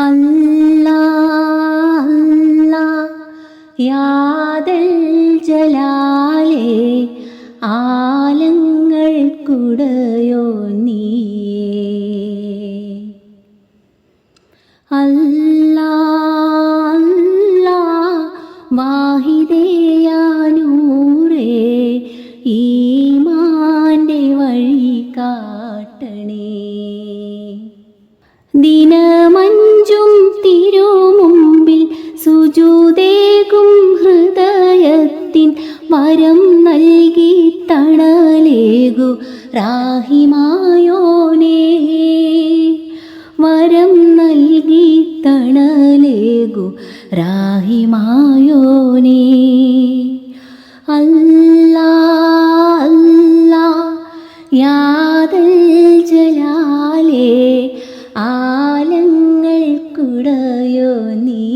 അല്ലാ അല്ലാ യാദൽ ജലാലേ ആലങ്ങൾക്കുടയോ നീയേ. അല്ലാ അല്ലാ വാഹിദേ നൂറേ ഈമാൻ്റെ വഴി കാട്ടണേ. ദിനമഞ്ചും തിരുമുമ്പിൽ സുജൂദേകും ഹൃദയത്തിൻ വരം നൽകി തണലേകു റാഹിമായോനേ. വരം നൽകി തണലേകു റാഹിമായോനേ. അല്ലാ അല്ലാ യാദൽ ജലാലേ ആലങ്ങൾക്കുടയോ നീ.